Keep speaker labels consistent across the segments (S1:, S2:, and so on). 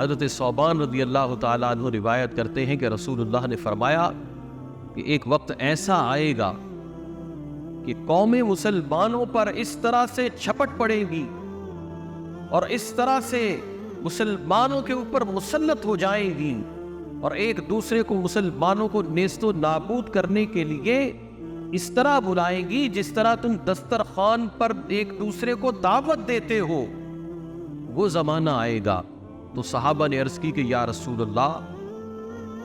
S1: حضرت ثوبان رضی اللہ تعالیٰ عنہ روایت کرتے ہیں کہ رسول اللہ نے فرمایا کہ ایک وقت ایسا آئے گا کہ قوم مسلمانوں پر اس طرح سے جھپٹ پڑے گی اور اس طرح سے مسلمانوں کے اوپر مسلط ہو جائیں گی اور ایک دوسرے کو مسلمانوں کو نیست و نابود کرنے کے لیے اس طرح بلائیں گی جس طرح تم دسترخوان پر ایک دوسرے کو دعوت دیتے ہو. وہ زمانہ آئے گا. تو صحابہ نے عرض کی کہ یا رسول اللہ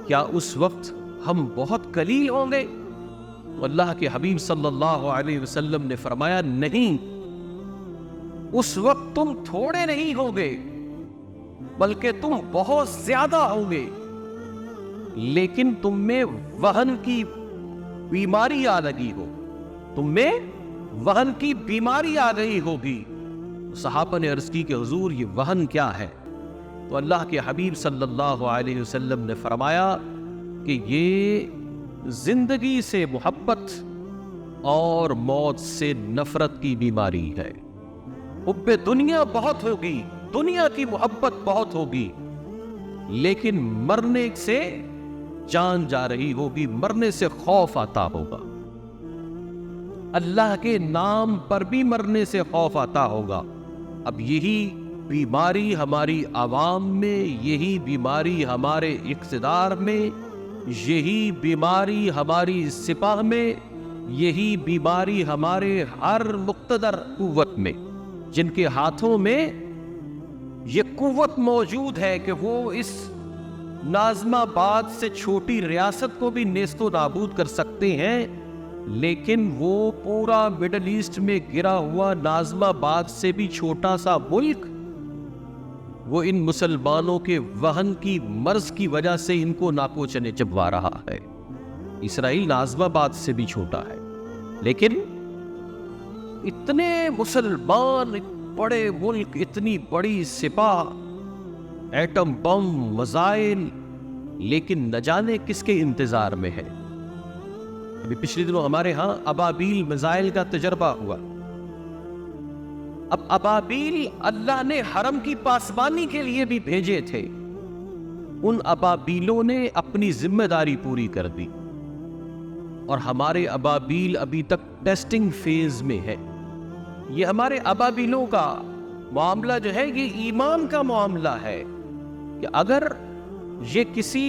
S1: کیا اس وقت ہم بہت قلیل ہوں گے؟ تو اللہ کے حبیب صلی اللہ علیہ وسلم نے فرمایا نہیں، اس وقت تم تھوڑے نہیں ہوگے بلکہ تم بہت زیادہ ہوگے، لیکن تم میں وہن کی بیماری آ لگی ہو، تم میں وہن کی بیماری آ گئی ہوگی. صحابہ نے عرض کی کہ حضور یہ وہن کیا ہے؟ تو اللہ کے حبیب صلی اللہ علیہ وسلم نے فرمایا کہ یہ زندگی سے محبت اور موت سے نفرت کی بیماری ہے. حب دنیا بہت ہوگی، دنیا کی محبت بہت ہوگی، لیکن مرنے سے جان جا رہی ہوگی، مرنے سے خوف آتا ہوگا. اللہ کے نام پر بھی مرنے سے خوف آتا ہوگا. اب یہی بیماری ہماری عوام میں، یہی بیماری ہمارے اقتدار میں، یہی بیماری ہماری سپاہ میں، یہی بیماری ہمارے ہر مقتدر قوت میں، جن کے ہاتھوں میں یہ قوت موجود ہے کہ وہ اس ناظم آباد سے چھوٹی ریاست کو بھی نیست و نابود کر سکتے ہیں، لیکن وہ پورا مڈل ایسٹ میں گرا ہوا ناظم آباد سے بھی چھوٹا سا ملک، وہ ان مسلمانوں کے وہن کی مرض کی وجہ سے ان کو ناکو چنے چبوا رہا ہے. اسرائیل ناظم آباد سے بھی چھوٹا ہے، لیکن اتنے مسلمان، بڑے ملک، اتنی بڑی سپاہ، ایٹم بم، میزائل، لیکن نہ جانے کس کے انتظار میں ہے. ابھی پچھلے دنوں ہمارے ہاں ابابیل میزائل کا تجربہ ہوا. اب ابابیل اللہ نے حرم کی پاسبانی کے لیے بھی بھیجے تھے، ان ابابیلوں نے اپنی ذمہ داری پوری کر دی اور ہمارے ابابیل ابھی تک ٹیسٹنگ فیز میں ہے. یہ ہمارے ابابیلوں کا معاملہ جو ہے یہ ایمان کا معاملہ ہے کہ اگر یہ کسی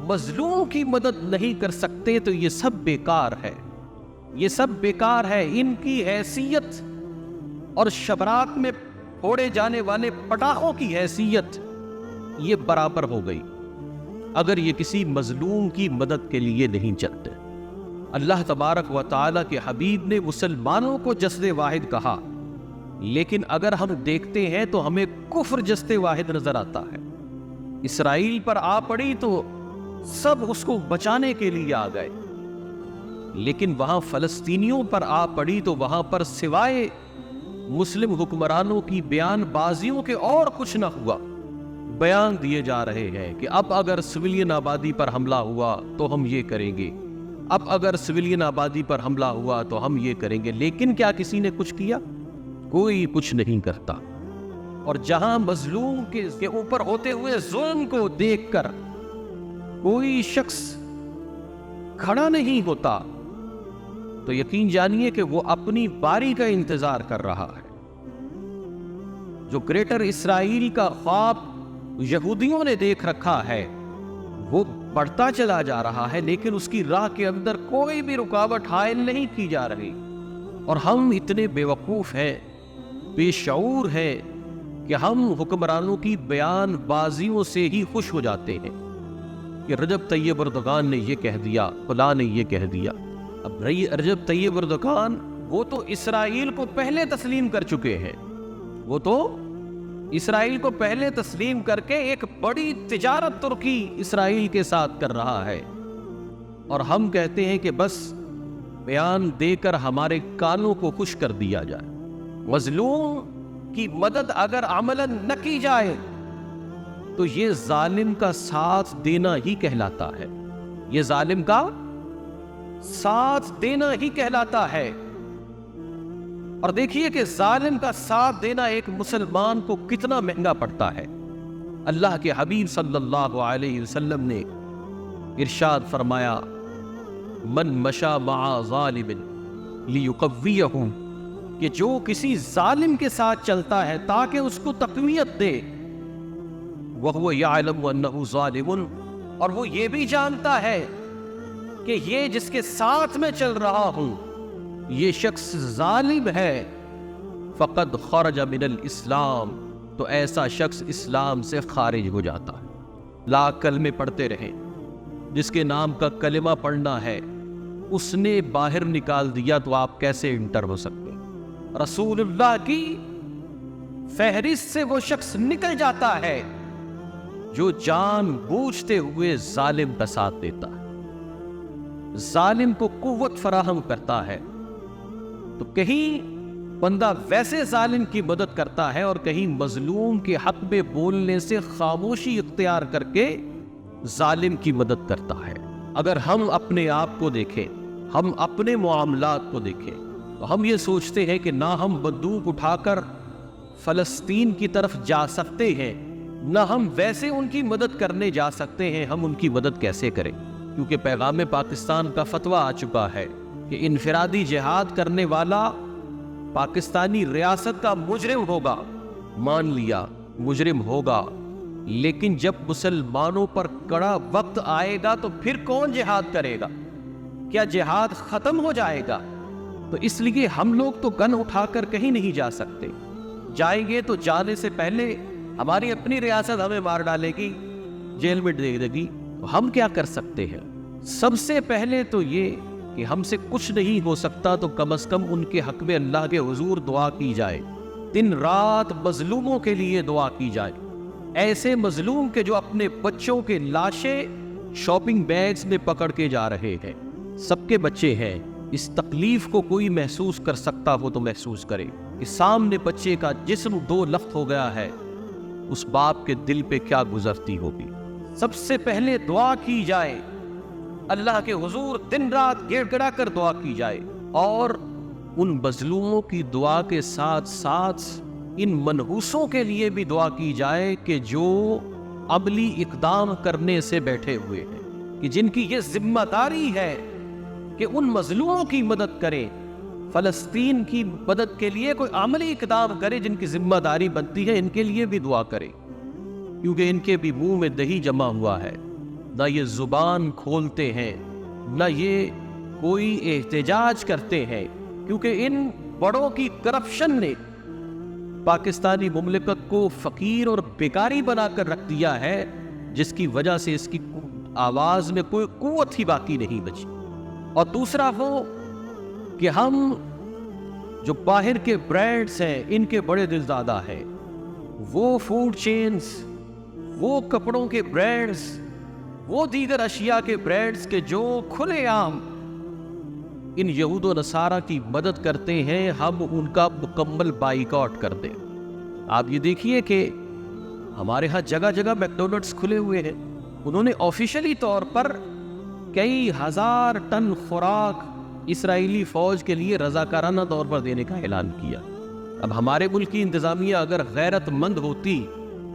S1: مظلوم کی مدد نہیں کر سکتے تو یہ سب بیکار ہے، یہ سب بیکار ہے. ان کی حیثیت اور شبراک میں پھوڑے جانے والے پٹاخوں کی حیثیت یہ برابر ہو گئی اگر یہ کسی مظلوم کی مدد کے لیے نہیں چلتے. اللہ تبارک و تعالیٰ کے حبیب نے مسلمانوں کو جسد واحد کہا، لیکن اگر ہم دیکھتے ہیں تو ہمیں کفر جسد واحد نظر آتا ہے. اسرائیل پر آ پڑی تو سب اس کو بچانے کے لیے آ گئے، لیکن وہاں فلسطینیوں پر آ پڑی تو وہاں پر سوائے مسلم حکمرانوں کی بیان بازیوں کے اور کچھ نہ ہوا. بیان دیے جا رہے ہیں کہ اب اگر سویلین آبادی پر حملہ ہوا تو ہم یہ کریں گے، اب اگر سویلین آبادی پر حملہ ہوا تو ہم یہ کریں گے. لیکن کیا کسی نے کچھ کیا؟ کوئی کچھ نہیں کرتا. اور جہاں مظلوم کے اوپر ہوتے ہوئے ظلم کو دیکھ کر کوئی شخص کھڑا نہیں ہوتا تو یقین جانیے کہ وہ اپنی باری کا انتظار کر رہا ہے. جو گریٹر اسرائیل کا خواب یہودیوں نے دیکھ رکھا ہے وہ بڑھتا چلا جا رہا ہے، لیکن اس کی راہ کے اندر کوئی بھی رکاوٹ حائل نہیں کی جا رہی. اور ہم اتنے بیوقوف ہیں، بے شعور ہیں کہ ہم حکمرانوں کی بیان بازیوں سے ہی خوش ہو جاتے ہیں کہ رجب طیب اردوغان نے یہ کہہ دیا، فلاں نے یہ کہہ دیا. اب رجب طیب اردوغان وہ تو اسرائیل کو پہلے تسلیم کر چکے ہیں، وہ تو اسرائیل کو پہلے تسلیم کر کے ایک بڑی تجارت ترکی اسرائیل کے ساتھ کر رہا ہے، اور ہم کہتے ہیں کہ بس بیان دے کر ہمارے کانوں کو خوش کر دیا جائے. مظلوم کی مدد اگر عملاً نہ کی جائے تو یہ ظالم کا ساتھ دینا ہی کہلاتا ہے، یہ ظالم کا ساتھ دینا ہی کہلاتا ہے. اور دیکھیے کہ ظالم کا ساتھ دینا ایک مسلمان کو کتنا مہنگا پڑتا ہے. اللہ کے حبیب صلی اللہ علیہ وسلم نے ارشاد فرمایا من مشا مع ظالم لیقویہ، کہ جو کسی ظالم کے ساتھ چلتا ہے تاکہ اس کو تقویت دے، وَهُوَ يَعْلَمُ أَنَّهُ ظَالِمٌ، اور وہ یہ بھی جانتا ہے کہ یہ جس کے ساتھ میں چل رہا ہوں یہ شخص ظالم ہے، فقد خرج من الاسلام، تو ایسا شخص اسلام سے خارج ہو جاتا ہے۔ لاکھ کلمے پڑھتے رہیں، جس کے نام کا کلمہ پڑھنا ہے اس نے باہر نکال دیا تو آپ کیسے انٹر ہو سکتے ہیں؟ رسول اللہ کی فہرست سے وہ شخص نکل جاتا ہے جو جان بوجھتے ہوئے ظالم کا ساتھ دیتا ہے، ظالم کو قوت فراہم کرتا ہے۔ تو کہیں بندہ ویسے ظالم کی مدد کرتا ہے اور کہیں مظلوم کے حق میں بولنے سے خاموشی اختیار کر کے ظالم کی مدد کرتا ہے۔ اگر ہم اپنے آپ کو دیکھیں، ہم اپنے معاملات کو دیکھیں، تو ہم یہ سوچتے ہیں کہ نہ ہم بندوق اٹھا کر فلسطین کی طرف جا سکتے ہیں، نہ ہم ویسے ان کی مدد کرنے جا سکتے ہیں۔ ہم ان کی مدد کیسے کریں؟ کیونکہ پیغام پاکستان کا فتویٰ آ چکا ہے کہ انفرادی جہاد کرنے والا پاکستانی ریاست کا مجرم ہوگا۔ مان لیا مجرم ہوگا، لیکن جب مسلمانوں پر کڑا وقت آئے گا تو پھر کون جہاد کرے گا؟ کیا جہاد ختم ہو جائے گا؟ تو اس لیے ہم لوگ تو گن اٹھا کر کہیں نہیں جا سکتے، جائیں گے تو جانے سے پہلے ہماری اپنی ریاست ہمیں مار ڈالے گی، جیل میں دے دے گی۔ تو ہم کیا کر سکتے ہیں؟ سب سے پہلے تو یہ کہ ہم سے کچھ نہیں ہو سکتا تو کم از کم ان کے حق میں اللہ کے حضور دعا کی جائے، دن رات مظلوموں کے لیے دعا کی جائے، ایسے مظلوم کے جو اپنے بچوں کے لاشیں شاپنگ بیگز میں پکڑ کے جا رہے ہیں۔ سب کے بچے ہیں، اس تکلیف کو کوئی محسوس کر سکتا ہو تو محسوس کرے کہ سامنے بچے کا جسم دو لخت ہو گیا ہے، اس باپ کے دل پہ کیا گزرتی ہوگی۔ سب سے پہلے دعا کی جائے، اللہ کے حضور دن رات گڑ گڑا کر دعا کی جائے، اور ان مظلوموں کی دعا کے ساتھ ساتھ ان منحوسوں کے لیے بھی دعا کی جائے کہ جو عملی اقدام کرنے سے بیٹھے ہوئے ہیں، کہ جن کی یہ ذمہ داری ہے کہ ان مظلوموں کی مدد کریں، فلسطین کی مدد کے لیے کوئی عملی اقدام کرے، جن کی ذمہ داری بنتی ہے ان کے لیے بھی دعا کرے، کیونکہ ان کے بھی منہ میں دہی جمع ہوا ہے، نہ یہ زبان کھولتے ہیں، نہ یہ کوئی احتجاج کرتے ہیں، کیونکہ ان بڑوں کی کرپشن نے پاکستانی مملکت کو فقیر اور بیکاری بنا کر رکھ دیا ہے، جس کی وجہ سے اس کی آواز میں کوئی قوت ہی باقی نہیں بچی۔ اور دوسرا وہ کہ ہم جو باہر کے برانڈز ہیں ان کے بڑے دلدادہ ہیں، وہ فوڈ چینز، وہ کپڑوں کے برانڈز، وہ دیگر اشیاء کے برانڈز کے جو کھلے عام ان یہود و نصارہ کی مدد کرتے ہیں، ہم ان کا مکمل بائیکاٹ کر دیں۔ آپ یہ دیکھیے کہ ہمارے ہاں جگہ جگہ میکڈونلڈس کھلے ہوئے ہیں، انہوں نے آفیشلی طور پر کئی ہزار ٹن خوراک اسرائیلی فوج کے لیے رضاکارانہ طور پر دینے کا اعلان کیا۔ اب ہمارے ملک کی انتظامیہ اگر غیرت مند ہوتی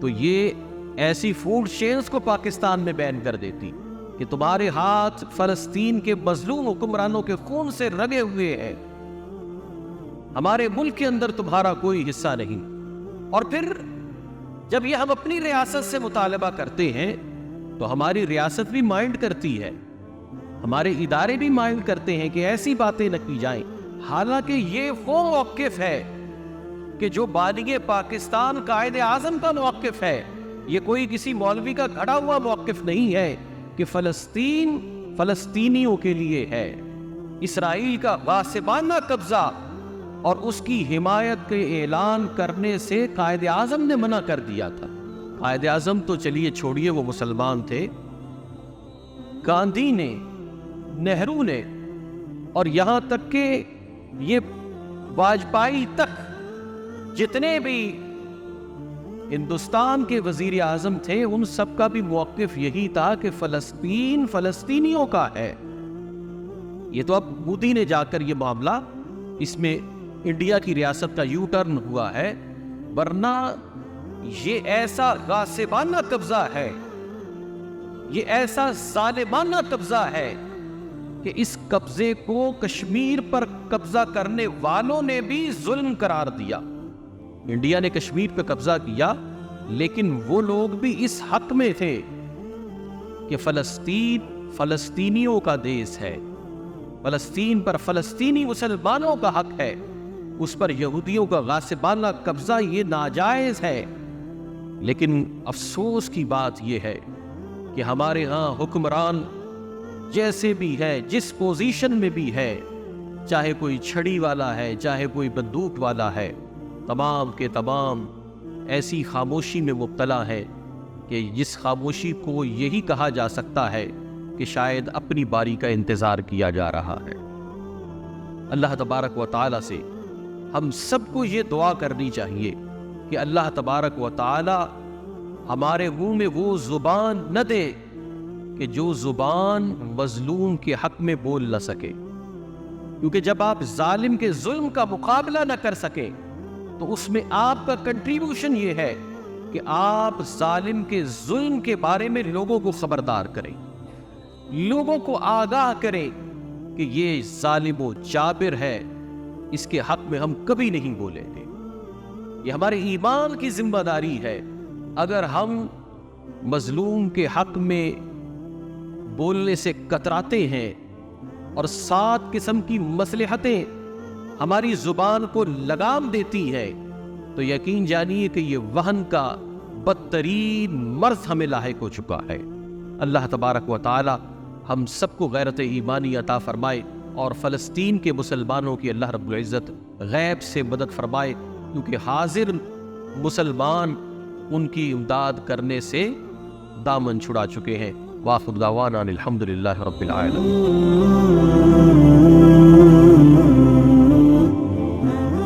S1: تو یہ ایسی فوڈ چینز کو پاکستان میں بین کر دیتی کہ تمہارے ہاتھ فلسطین کے مظلوم حکمرانوں کے خون سے رگے ہوئے ہیں، ہمارے ملک کے اندر تمہارا کوئی حصہ نہیں۔ اور پھر جب یہ ہم اپنی ریاست سے مطالبہ کرتے ہیں تو ہماری ریاست بھی مائنڈ کرتی ہے، ہمارے ادارے بھی مائنڈ کرتے ہیں کہ ایسی باتیں نہ کی جائیں، حالانکہ یہ وہ موقف ہے کہ جو بانی پاکستان قائد اعظم کا موقف ہے، یہ کوئی کسی مولوی کا گھڑا ہوا موقف نہیں ہے کہ فلسطین فلسطینیوں کے لیے ہے۔ اسرائیل کا غاصبانہ قبضہ اور اس کی حمایت کے اعلان کرنے سے قائد اعظم نے منع کر دیا تھا۔ قائد اعظم تو چلیے چھوڑیے، وہ مسلمان تھے، گاندھی نے، نہرو نے، اور یہاں تک کہ یہ واجپئی تک جتنے بھی ہندوستان کے وزیر اعظم تھے، ان سب کا بھی موقف یہی تھا کہ فلسطین فلسطینیوں کا ہے۔ یہ تو اب مودی نے جا کر یہ معاملہ، اس میں انڈیا کی ریاست کا یو ٹرن ہوا ہے، ورنہ یہ ایسا غاصبانہ قبضہ ہے، یہ ایسا ظالمانہ قبضہ ہے کہ اس قبضے کو کشمیر پر قبضہ کرنے والوں نے بھی ظلم قرار دیا۔ انڈیا نے کشمیر پہ قبضہ کیا، لیکن وہ لوگ بھی اس حق میں تھے کہ فلسطین فلسطینیوں کا دیس ہے، فلسطین پر فلسطینی مسلمانوں کا حق ہے، اس پر یہودیوں کا غاصبانہ قبضہ یہ ناجائز ہے۔ لیکن افسوس کی بات یہ ہے کہ ہمارے ہاں حکمران جیسے بھی ہے، جس پوزیشن میں بھی ہے، چاہے کوئی چھڑی والا ہے، چاہے کوئی بندوق والا ہے، تمام کے تمام ایسی خاموشی میں مبتلا ہے کہ جس خاموشی کو یہی کہا جا سکتا ہے کہ شاید اپنی باری کا انتظار کیا جا رہا ہے۔ اللہ تبارک و تعالی سے ہم سب کو یہ دعا کرنی چاہیے کہ اللہ تبارک و تعالی ہمارے منہ میں وہ زبان نہ دے کہ جو زبان مظلوم کے حق میں بول نہ سکے، کیونکہ جب آپ ظالم کے ظلم کا مقابلہ نہ کر سکیں تو اس میں آپ کا کنٹریبیوشن یہ ہے کہ آپ ظالم کے ظلم کے بارے میں لوگوں کو خبردار کریں، لوگوں کو آگاہ کریں کہ یہ ظالم و جابر ہے، اس کے حق میں ہم کبھی نہیں بولیں گے۔ یہ ہمارے ایمان کی ذمہ داری ہے۔ اگر ہم مظلوم کے حق میں بولنے سے کتراتے ہیں اور 7 قسم کی مصلحتیں ہماری زبان کو لگام دیتی ہیں تو یقین جانیے کہ یہ وہن کا بدترین مرض ہمیں لاحق ہو چکا ہے۔ اللہ تبارک و تعالی ہم سب کو غیرت ایمانی عطا فرمائے اور فلسطین کے مسلمانوں کی اللہ رب العزت غیب سے مدد فرمائے، کیونکہ حاضر مسلمان ان کی امداد کرنے سے دامن چھڑا چکے ہیں۔ وآخر دعوانا الحمدللہ رب العالمین۔